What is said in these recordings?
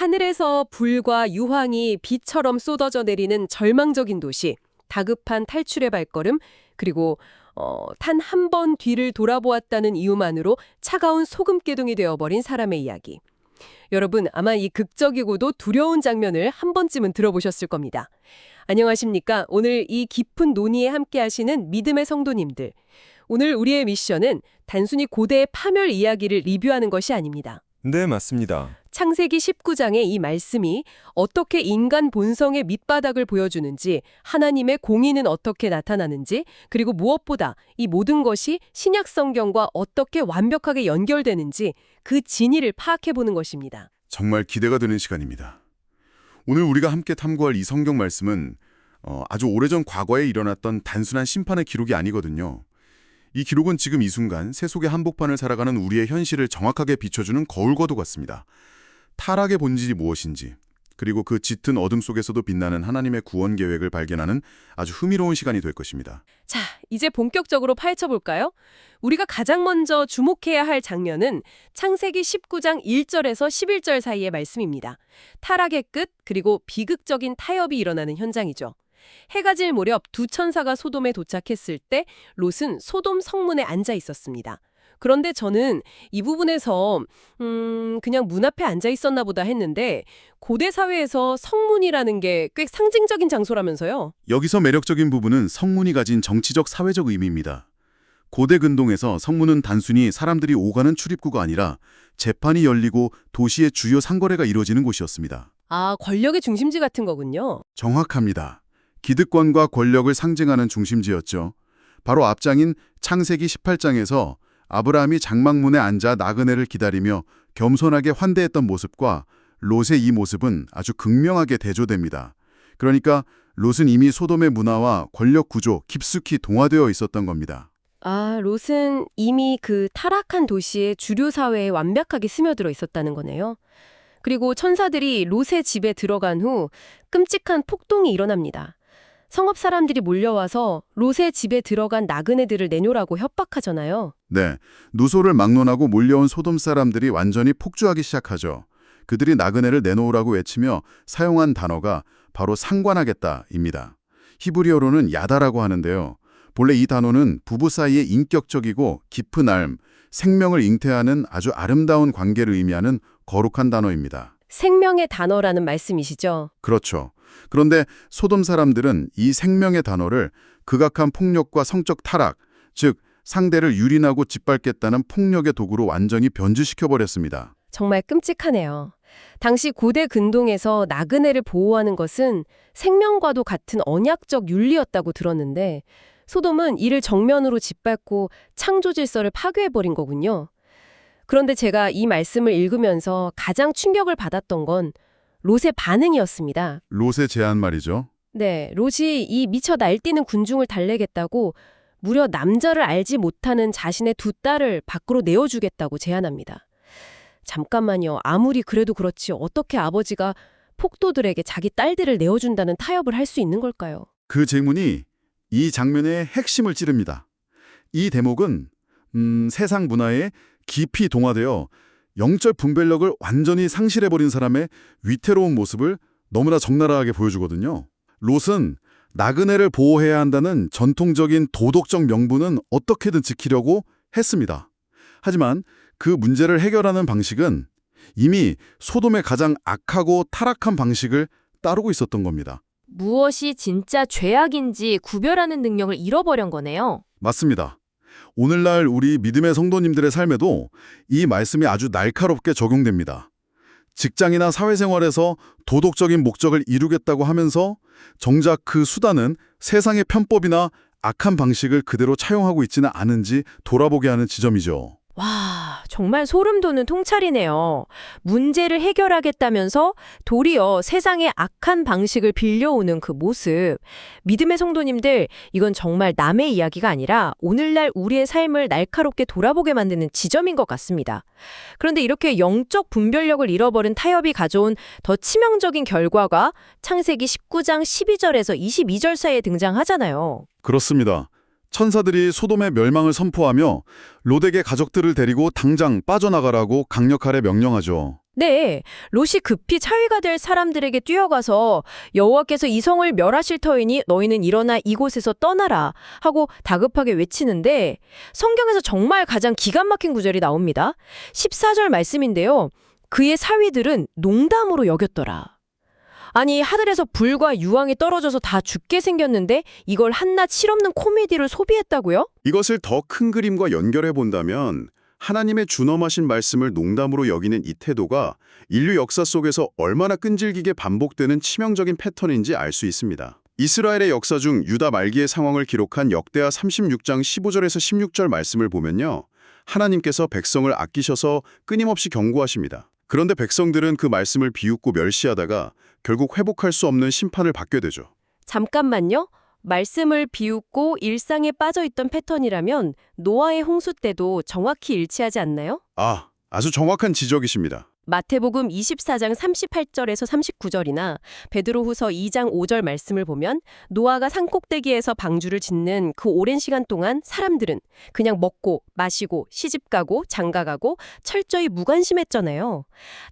하늘에서 불과 유황이 비처럼 쏟아져 내리는 절망적인 도시, 다급한 탈출의 발걸음, 그리고 단 한 번 뒤를 돌아보았다는 이유만으로 차가운 소금기둥이 되어버린 사람의 이야기. 여러분, 아마 이 극적이고도 두려운 장면을 한 번쯤은 들어보셨을 겁니다. 안녕하십니까? 오늘 이 깊은 논의에 함께 하시는 믿음의 성도님들. 오늘 우리의 미션은 단순히 고대의 파멸 이야기를 리뷰하는 것이 아닙니다. 네, 맞습니다. 창세기 19장의 이 말씀이 어떻게 인간 본성의 밑바닥을 보여주는지, 하나님의 공의는 어떻게 나타나는지, 그리고 무엇보다 이 모든 것이 신약 성경과 어떻게 완벽하게 연결되는지 그 진위를 파악해보는 것입니다. 정말 기대가 되는 시간입니다. 오늘 우리가 함께 탐구할 이 성경 말씀은 아주 오래전 과거에 일어났던 단순한 심판의 기록이 아니거든요. 이 기록은 지금 이 순간 세속의 한복판을 살아가는 우리의 현실을 정확하게 비춰주는 거울과도 같습니다. 타락의 본질이 무엇인지, 그리고 그 짙은 어둠 속에서도 빛나는 하나님의 구원 계획을 발견하는 아주 흥미로운 시간이 될 것입니다. 자, 이제 본격적으로 파헤쳐볼까요? 우리가 가장 먼저 주목해야 할 장면은 창세기 19장 1절에서 11절 사이의 말씀입니다. 타락의 끝, 그리고 비극적인 타협이 일어나는 현장이죠. 해가 질 무렵 두 천사가 소돔에 도착했을 때 롯은 소돔 성문에 앉아 있었습니다. 그런데 저는 이 부분에서 그냥 문 앞에 앉아 있었나 보다 했는데 고대 사회에서 성문이라는 게 꽤 상징적인 장소라면서요. 여기서 매력적인 부분은 성문이 가진 정치적 사회적 의미입니다. 고대 근동에서 성문은 단순히 사람들이 오가는 출입구가 아니라 재판이 열리고 도시의 주요 상거래가 이루어지는 곳이었습니다. 아, 권력의 중심지 같은 거군요. 정확합니다. 기득권과 권력을 상징하는 중심지였죠. 바로 앞장인 창세기 18장에서 아브라함이 장막문에 앉아 나그네를 기다리며 겸손하게 환대했던 모습과 롯의 이 모습은 아주 극명하게 대조됩니다. 그러니까 롯은 이미 소돔의 문화와 권력 구조 깊숙이 동화되어 있었던 겁니다. 아, 롯은 이미 그 타락한 도시의 주류 사회에 완벽하게 스며들어 있었다는 거네요. 그리고 천사들이 롯의 집에 들어간 후 끔찍한 폭동이 일어납니다. 성읍 사람들이 몰려와서 롯의 집에 들어간 나그네들을 내놓으라고 협박하잖아요. 네, 누소를 막론하고 몰려온 소돔 사람들이 완전히 폭주하기 시작하죠. 그들이 나그네를 내놓으라고 외치며 사용한 단어가 바로 상관하겠다입니다. 히브리어로는 야다라고 하는데요. 본래 이 단어는 부부 사이의 인격적이고 깊은 알, 생명을 잉태하는 아주 아름다운 관계를 의미하는 거룩한 단어입니다. 생명의 단어라는 말씀이시죠? 그렇죠. 그런데 소돔 사람들은 이 생명의 단어를 극악한 폭력과 성적 타락, 즉 상대를 유린하고 짓밟겠다는 폭력의 도구로 완전히 변질시켜버렸습니다. 정말 끔찍하네요. 당시 고대 근동에서 나그네를 보호하는 것은 생명과도 같은 언약적 윤리였다고 들었는데 소돔은 이를 정면으로 짓밟고 창조 질서를 파괴해버린 거군요. 그런데 제가 이 말씀을 읽으면서 가장 충격을 받았던 건 롯의 반응이었습니다. 롯의 제안 말이죠. 네, 롯이 이 미쳐 날뛰는 군중을 달래겠다고 무려 남자를 알지 못하는 자신의 두 딸을 밖으로 내어주겠다고 제안합니다. 잠깐만요. 아무리 그래도 그렇지 어떻게 아버지가 폭도들에게 자기 딸들을 내어준다는 타협을 할 수 있는 걸까요? 그 질문이 이 장면의 핵심을 찌릅니다. 이 대목은 세상 문화에 깊이 동화되어 영적 분별력을 완전히 상실해버린 사람의 위태로운 모습을 너무나 적나라하게 보여주거든요. 롯은 나그네를 보호해야 한다는 전통적인 도덕적 명분은 어떻게든 지키려고 했습니다. 하지만 그 문제를 해결하는 방식은 이미 소돔의 가장 악하고 타락한 방식을 따르고 있었던 겁니다. 무엇이 진짜 죄악인지 구별하는 능력을 잃어버린 거네요. 맞습니다. 오늘날 우리 믿음의 성도님들의 삶에도 이 말씀이 아주 날카롭게 적용됩니다. 직장이나 사회생활에서 도덕적인 목적을 이루겠다고 하면서 정작 그 수단은 세상의 편법이나 악한 방식을 그대로 차용하고 있지는 않은지 돌아보게 하는 지점이죠. 와, 정말 소름 돋는 통찰이네요. 문제를 해결하겠다면서 도리어 세상의 악한 방식을 빌려오는 그 모습. 믿음의 성도님들, 이건 정말 남의 이야기가 아니라 오늘날 우리의 삶을 날카롭게 돌아보게 만드는 지점인 것 같습니다. 그런데 이렇게 영적 분별력을 잃어버린 타협이 가져온 더 치명적인 결과가 창세기 19장 12절에서 22절 사이에 등장하잖아요. 그렇습니다. 천사들이 소돔의 멸망을 선포하며 롯에게 가족들을 데리고 당장 빠져나가라고 강력하게 명령하죠. 네, 롯이 급히 차위가 될 사람들에게 뛰어가서 여호와께서 이 성을 멸하실 터이니 너희는 일어나 이곳에서 떠나라 하고 다급하게 외치는데 성경에서 정말 가장 기가 막힌 구절이 나옵니다. 14절 말씀인데요. 그의 사위들은 농담으로 여겼더라. 아니, 하늘에서 불과 유황이 떨어져서 다 죽게 생겼는데 이걸 한낱 실없는 코미디를 소비했다고요? 이것을 더 큰 그림과 연결해 본다면 하나님의 준엄하신 말씀을 농담으로 여기는 이 태도가 인류 역사 속에서 얼마나 끈질기게 반복되는 치명적인 패턴인지 알 수 있습니다. 이스라엘의 역사 중 유다 말기의 상황을 기록한 역대하 36장 15절에서 16절 말씀을 보면요. 하나님께서 백성을 아끼셔서 끊임없이 경고하십니다. 그런데 백성들은 그 말씀을 비웃고 멸시하다가 결국 회복할 수 없는 심판을 받게 되죠. 잠깐만요. 말씀을 비웃고 일상에 빠져있던 패턴이라면 노아의 홍수 때도 정확히 일치하지 않나요? 아주 정확한 지적이십니다. 마태복음 24장 38절에서 39절이나 베드로후서 2장 5절 말씀을 보면 노아가 산꼭대기에서 방주를 짓는 그 오랜 시간 동안 사람들은 그냥 먹고 마시고 시집가고 장가가고 철저히 무관심했잖아요.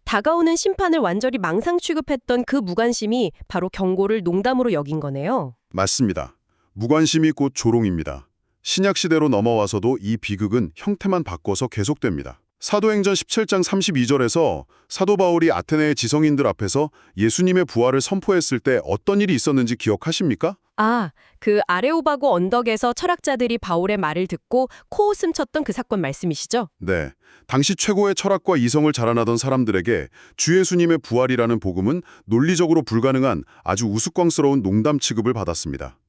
다가오는 심판을 완전히 망상 취급했던 그 무관심이 바로 경고를 농담으로 여긴 거네요. 맞습니다. 무관심이 곧 조롱입니다. 신약시대로 넘어와서도 이 비극은 형태만 바꿔서 계속됩니다. 사도행전 17장 32절에서 사도 바울이 아테네의 지성인들 앞에서 예수님의 부활을 선포했을 때 어떤 일이 있었는지 기억하십니까? 그 아레오바고 언덕에서 철학자들이 바울의 말을 듣고 코웃음 쳤던 그 사건 말씀이시죠? 네. 당시 최고의 철학과 이성을 자랑하던 사람들에게 주 예수님의 부활이라는 복음은 논리적으로 불가능한 아주 우스꽝스러운 농담 취급을 받았습니다.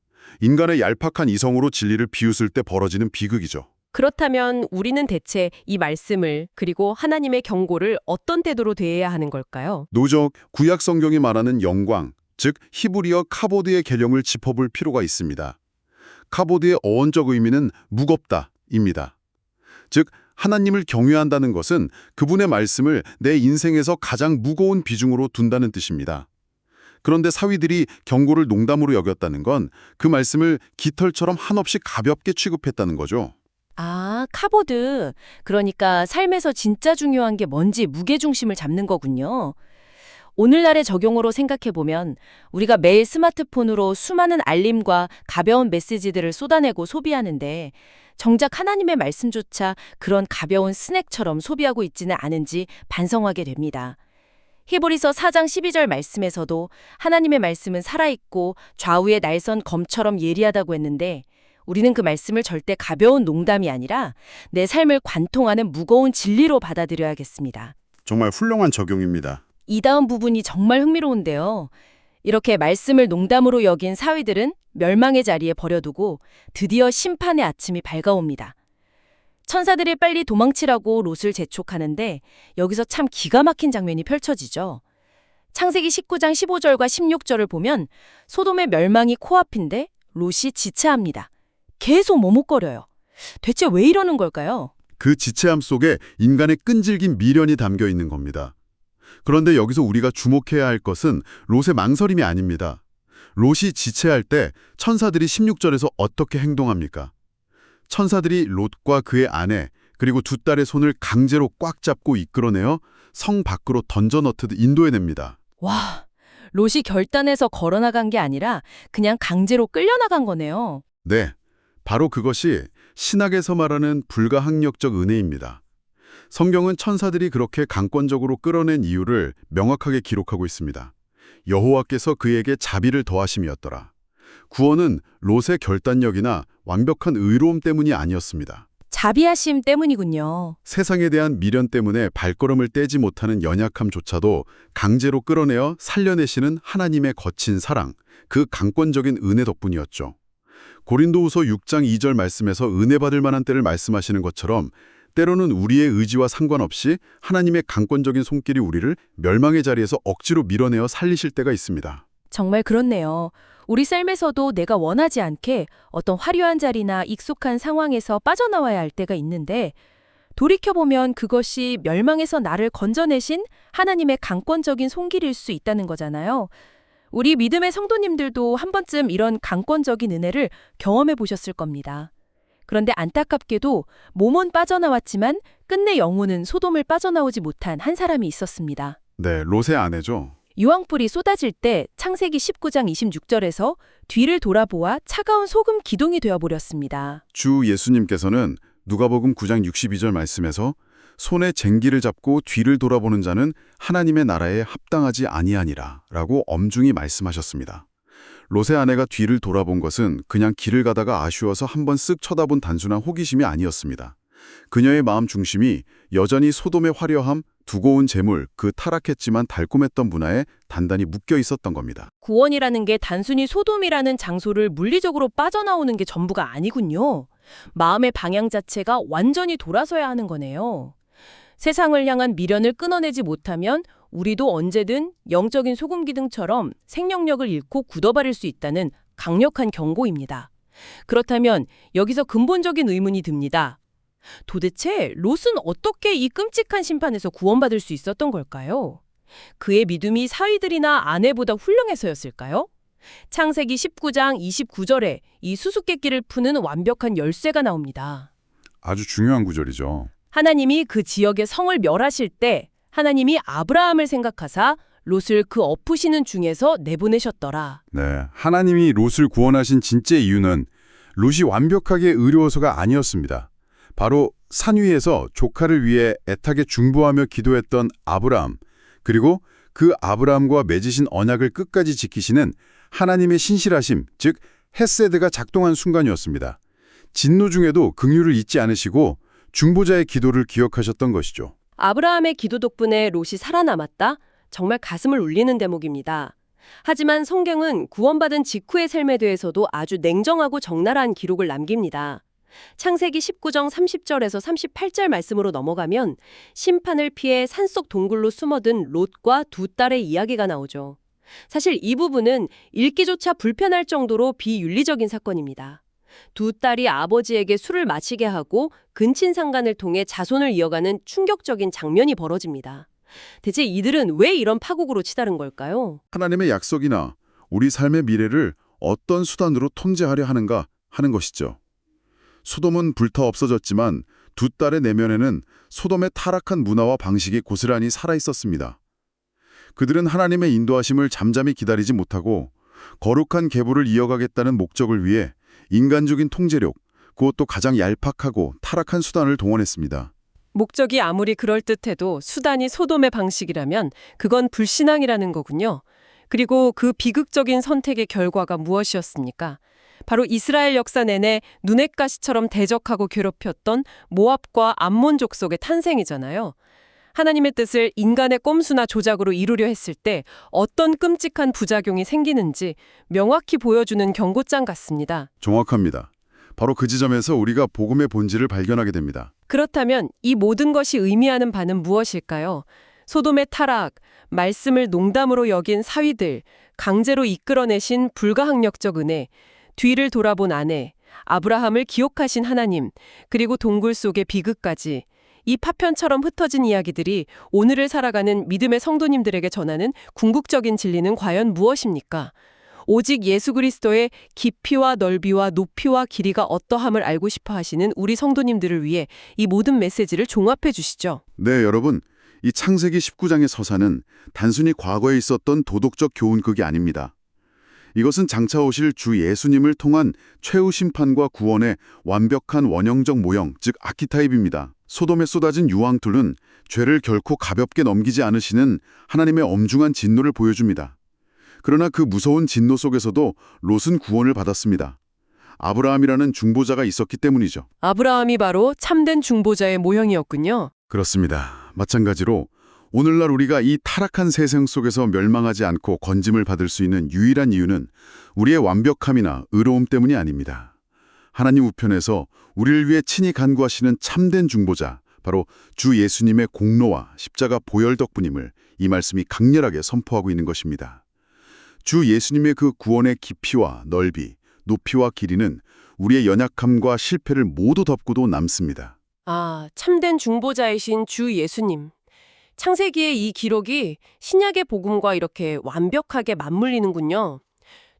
인간의 얄팍한 이성으로 진리를 비웃을 때 벌어지는 비극이죠. 그렇다면 우리는 대체 이 말씀을 그리고 하나님의 경고를 어떤 태도로 대해야 하는 걸까요? 노적 구약 성경이 말하는 영광, 즉 히브리어 카보드의 개념을 짚어볼 필요가 있습니다. 카보드의 어원적 의미는 무겁다입니다. 즉 하나님을 경외한다는 것은 그분의 말씀을 내 인생에서 가장 무거운 비중으로 둔다는 뜻입니다. 그런데 사위들이 경고를 농담으로 여겼다는 건 그 말씀을 깃털처럼 한없이 가볍게 취급했다는 거죠. 카보드. 그러니까 삶에서 진짜 중요한 게 뭔지 무게중심을 잡는 거군요. 오늘날의 적용으로 생각해보면 우리가 매일 스마트폰으로 수많은 알림과 가벼운 메시지들을 쏟아내고 소비하는데 정작 하나님의 말씀조차 그런 가벼운 스낵처럼 소비하고 있지는 않은지 반성하게 됩니다. 히브리서 4장 12절 말씀에서도 하나님의 말씀은 살아있고 좌우의 날선 검처럼 예리하다고 했는데 우리는 그 말씀을 절대 가벼운 농담이 아니라 내 삶을 관통하는 무거운 진리로 받아들여야겠습니다. 정말 훌륭한 적용입니다. 이 다음 부분이 정말 흥미로운데요. 이렇게 말씀을 농담으로 여긴 사위들은 멸망의 자리에 버려두고 드디어 심판의 아침이 밝아옵니다. 천사들이 빨리 도망치라고 롯을 재촉하는데 여기서 참 기가 막힌 장면이 펼쳐지죠. 창세기 19장 15절과 16절을 보면 소돔의 멸망이 코앞인데 롯이 지체합니다. 계속 머뭇거려요. 대체 왜 이러는 걸까요? 그 지체함 속에 인간의 끈질긴 미련이 담겨 있는 겁니다. 그런데 여기서 우리가 주목해야 할 것은 롯의 망설임이 아닙니다. 롯이 지체할 때 천사들이 16절에서 어떻게 행동합니까? 천사들이 롯과 그의 아내 그리고 두 딸의 손을 강제로 꽉 잡고 이끌어내어 성 밖으로 던져넣듯 인도해냅니다. 와, 롯이 결단해서 걸어나간 게 아니라 그냥 강제로 끌려나간 거네요. 네, 바로 그것이 신학에서 말하는 불가항력적 은혜입니다. 성경은 천사들이 그렇게 강권적으로 끌어낸 이유를 명확하게 기록하고 있습니다. 여호와께서 그에게 자비를 더하심이었더라. 구원은 롯의 결단력이나 완벽한 의로움 때문이 아니었습니다. 자비하심 때문이군요. 세상에 대한 미련 때문에 발걸음을 떼지 못하는 연약함조차도 강제로 끌어내어 살려내시는 하나님의 거친 사랑, 그 강권적인 은혜 덕분이었죠. 고린도후서 6장 2절 말씀에서 은혜 받을 만한 때를 말씀하시는 것처럼 때로는 우리의 의지와 상관없이 하나님의 강권적인 손길이 우리를 멸망의 자리에서 억지로 밀어내어 살리실 때가 있습니다. 정말 그렇네요. 우리 삶에서도 내가 원하지 않게 어떤 화려한 자리나 익숙한 상황에서 빠져나와야 할 때가 있는데 돌이켜보면 그것이 멸망에서 나를 건져내신 하나님의 강권적인 손길일 수 있다는 거잖아요. 우리 믿음의 성도님들도 한 번쯤 이런 강권적인 은혜를 경험해 보셨을 겁니다. 그런데 안타깝게도 몸은 빠져나왔지만 끝내 영혼은 소돔을 빠져나오지 못한 한 사람이 있었습니다. 네, 롯의 아내죠. 유황불이 쏟아질 때 창세기 19장 26절에서 뒤를 돌아보아 차가운 소금 기둥이 되어버렸습니다. 주 예수님께서는 누가복음 9장 62절 말씀에서 손에 쟁기를 잡고 뒤를 돌아보는 자는 하나님의 나라에 합당하지 아니하니라 라고 엄중히 말씀하셨습니다. 롯의 아내가 뒤를 돌아본 것은 그냥 길을 가다가 아쉬워서 한번 쓱 쳐다본 단순한 호기심이 아니었습니다. 그녀의 마음 중심이 여전히 소돔의 화려함, 두고 온 재물, 그 타락했지만 달콤했던 문화에 단단히 묶여 있었던 겁니다. 구원이라는 게 단순히 소돔이라는 장소를 물리적으로 빠져나오는 게 전부가 아니군요. 마음의 방향 자체가 완전히 돌아서야 하는 거네요. 세상을 향한 미련을 끊어내지 못하면 우리도 언제든 영적인 소금 기둥처럼 생명력을 잃고 굳어버릴 수 있다는 강력한 경고입니다. 그렇다면 여기서 근본적인 의문이 듭니다. 도대체 롯은 어떻게 이 끔찍한 심판에서 구원받을 수 있었던 걸까요? 그의 믿음이 사위들이나 아내보다 훌륭해서였을까요? 창세기 19장 29절에 이 수수께끼를 푸는 완벽한 열쇠가 나옵니다. 아주 중요한 구절이죠. 하나님이 그 지역의 성을 멸하실 때 하나님이 아브라함을 생각하사 롯을 그 엎으시는 중에서 내보내셨더라. 네, 하나님이 롯을 구원하신 진짜 이유는 롯이 완벽하게 의로워서가 아니었습니다. 바로 산 위에서 조카를 위해 애타게 중보하며 기도했던 아브라함, 그리고 그 아브라함과 맺으신 언약을 끝까지 지키시는 하나님의 신실하심, 즉 헤세드가 작동한 순간이었습니다. 진노 중에도 긍휼을 잊지 않으시고 중보자의 기도를 기억하셨던 것이죠. 아브라함의 기도 덕분에 롯이 살아남았다? 정말 가슴을 울리는 대목입니다. 하지만 성경은 구원받은 직후의 삶에 대해서도 아주 냉정하고 적나라한 기록을 남깁니다. 창세기 19장 30절에서 38절 말씀으로 넘어가면 심판을 피해 산속 동굴로 숨어든 롯과 두 딸의 이야기가 나오죠. 사실 이 부분은 읽기조차 불편할 정도로 비윤리적인 사건입니다. 두 딸이 아버지에게 술을 마시게 하고 근친상간을 통해 자손을 이어가는 충격적인 장면이 벌어집니다. 대체 이들은 왜 이런 파국으로 치달은 걸까요? 하나님의 약속이나 우리 삶의 미래를 어떤 수단으로 통제하려 하는가 하는 것이죠. 소돔은 불타 없어졌지만 두 딸의 내면에는 소돔의 타락한 문화와 방식이 고스란히 살아있었습니다. 그들은 하나님의 인도하심을 잠잠히 기다리지 못하고 거룩한 계보를 이어가겠다는 목적을 위해 인간적인 통제력, 그것도 가장 얄팍하고 타락한 수단을 동원했습니다. 목적이 아무리 그럴듯해도 수단이 소돔의 방식이라면 그건 불신앙이라는 거군요. 그리고 그 비극적인 선택의 결과가 무엇이었습니까? 바로 이스라엘 역사 내내 눈엣 가시처럼 대적하고 괴롭혔던 모압과 암몬 족속의 탄생이잖아요. 하나님의 뜻을 인간의 꼼수나 조작으로 이루려 했을 때 어떤 끔찍한 부작용이 생기는지 명확히 보여주는 경고장 같습니다. 정확합니다. 바로 그 지점에서 우리가 복음의 본질을 발견하게 됩니다. 그렇다면 이 모든 것이 의미하는 바는 무엇일까요? 소돔의 타락, 말씀을 농담으로 여긴 사위들, 강제로 이끌어내신 불가항력적 은혜, 뒤를 돌아본 아내, 아브라함을 기억하신 하나님, 그리고 동굴 속의 비극까지 이 파편처럼 흩어진 이야기들이 오늘을 살아가는 믿음의 성도님들에게 전하는 궁극적인 진리는 과연 무엇입니까? 오직 예수 그리스도의 깊이와 넓이와 높이와 길이가 어떠함을 알고 싶어 하시는 우리 성도님들을 위해 이 모든 메시지를 종합해 주시죠. 네, 여러분. 이 창세기 19장의 서사는 단순히 과거에 있었던 도덕적 교훈극이 아닙니다. 이것은 장차 오실 주 예수님을 통한 최후 심판과 구원의 완벽한 원형적 모형, 즉 아키타입입니다. 소돔에 쏟아진 유황툴은 죄를 결코 가볍게 넘기지 않으시는 하나님의 엄중한 진노를 보여줍니다. 그러나 그 무서운 진노 속에서도 롯은 구원을 받았습니다. 아브라함이라는 중보자가 있었기 때문이죠. 아브라함이 바로 참된 중보자의 모형이었군요. 그렇습니다. 마찬가지로 오늘날 우리가 이 타락한 세상 속에서 멸망하지 않고 건짐을 받을 수 있는 유일한 이유는 우리의 완벽함이나 의로움 때문이 아닙니다. 하나님 우편에서 우리를 위해 친히 간구하시는 참된 중보자, 바로 주 예수님의 공로와 십자가 보혈 덕분임을 이 말씀이 강렬하게 선포하고 있는 것입니다. 주 예수님의 그 구원의 깊이와 넓이, 높이와 길이는 우리의 연약함과 실패를 모두 덮고도 남습니다. 아, 참된 중보자이신 주 예수님. 창세기의 이 기록이 신약의 복음과 이렇게 완벽하게 맞물리는군요.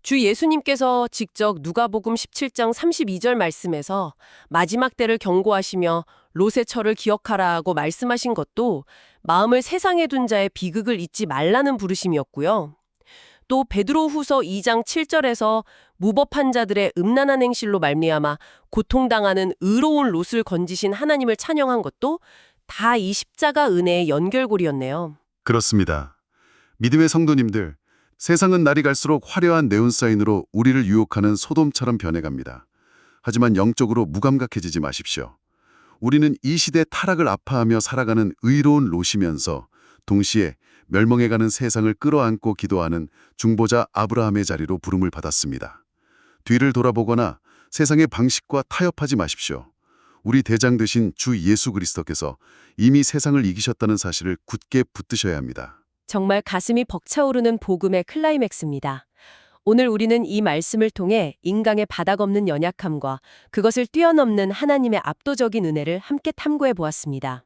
주 예수님께서 직접 누가복음 17장 32절 말씀에서 마지막 때를 경고하시며 롯의 처를 기억하라고 말씀하신 것도 마음을 세상에 둔 자의 비극을 잊지 말라는 부르심이었고요. 또 베드로후서 2장 7절에서 무법한 자들의 음란한 행실로 말미암아 고통당하는 의로운 롯을 건지신 하나님을 찬양한 것도 다 이 십자가 은혜의 연결고리였네요. 그렇습니다. 믿음의 성도님들, 세상은 날이 갈수록 화려한 네온사인으로 우리를 유혹하는 소돔처럼 변해갑니다. 하지만 영적으로 무감각해지지 마십시오. 우리는 이 시대 타락을 아파하며 살아가는 의로운 롯이면서 동시에 멸망해가는 세상을 끌어안고 기도하는 중보자 아브라함의 자리로 부름을 받았습니다. 뒤를 돌아보거나 세상의 방식과 타협하지 마십시오. 우리 대장 되신 주 예수 그리스도께서 이미 세상을 이기셨다는 사실을 굳게 붙드셔야 합니다. 정말 가슴이 벅차오르는 복음의 클라이맥스입니다. 오늘 우리는 이 말씀을 통해 인간의 바닥없는 연약함과 그것을 뛰어넘는 하나님의 압도적인 은혜를 함께 탐구해 보았습니다.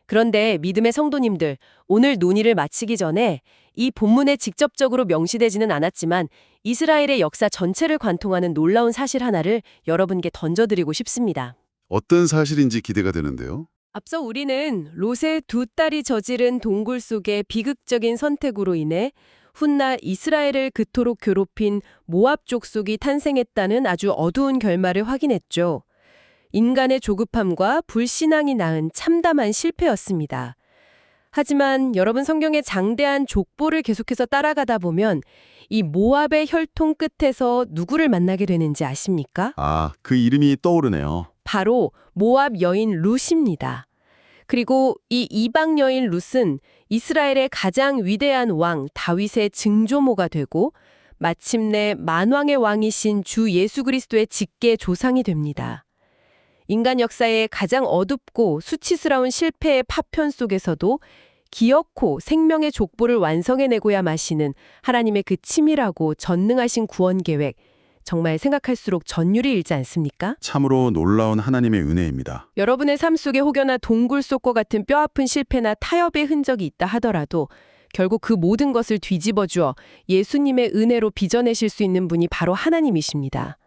그런데 믿음의 성도님들, 오늘 논의를 마치기 전에 이 본문에 직접적으로 명시되지는 않았지만 이스라엘의 역사 전체를 관통하는 놀라운 사실 하나를 여러분께 던져드리고 싶습니다. 어떤 사실인지 기대가 되는데요. 앞서 우리는 롯의 두 딸이 저지른 동굴 속의 비극적인 선택으로 인해 훗날 이스라엘을 그토록 괴롭힌 모압 족속이 탄생했다는 아주 어두운 결말을 확인했죠. 인간의 조급함과 불신앙이 낳은 참담한 실패였습니다. 하지만 여러분 성경의 장대한 족보를 계속해서 따라가다 보면 이 모압의 혈통 끝에서 누구를 만나게 되는지 아십니까? 아, 그 이름이 떠오르네요. 바로 모압 여인 룻입니다. 그리고 이 이방 여인 룻은 이스라엘의 가장 위대한 왕 다윗의 증조모가 되고 마침내 만왕의 왕이신 주 예수 그리스도의 직계 조상이 됩니다. 인간 역사의 가장 어둡고 수치스러운 실패의 파편 속에서도 기어코 생명의 족보를 완성해내고야 마시는 하나님의 그 치밀하고 전능하신 구원 계획, 정말 생각할수록 전율이 일지 않습니까? 참으로 놀라운 하나님의 은혜입니다. 여러분의 삶 속에 혹여나 동굴 속과 같은 뼈아픈 실패나 타협의 흔적이 있다 하더라도 결국 그 모든 것을 뒤집어 주어 예수님의 은혜로 빚어내실 수 있는 분이 바로 하나님이십니다.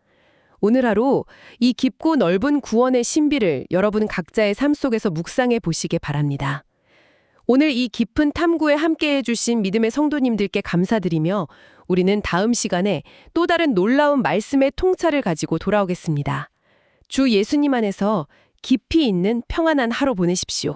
오늘 하루 이 깊고 넓은 구원의 신비를 여러분 각자의 삶 속에서 묵상해 보시기 바랍니다. 오늘 이 깊은 탐구에 함께해 주신 믿음의 성도님들께 감사드리며 우리는 다음 시간에 또 다른 놀라운 말씀의 통찰을 가지고 돌아오겠습니다. 주 예수님 안에서 깊이 있는 평안한 하루 보내십시오.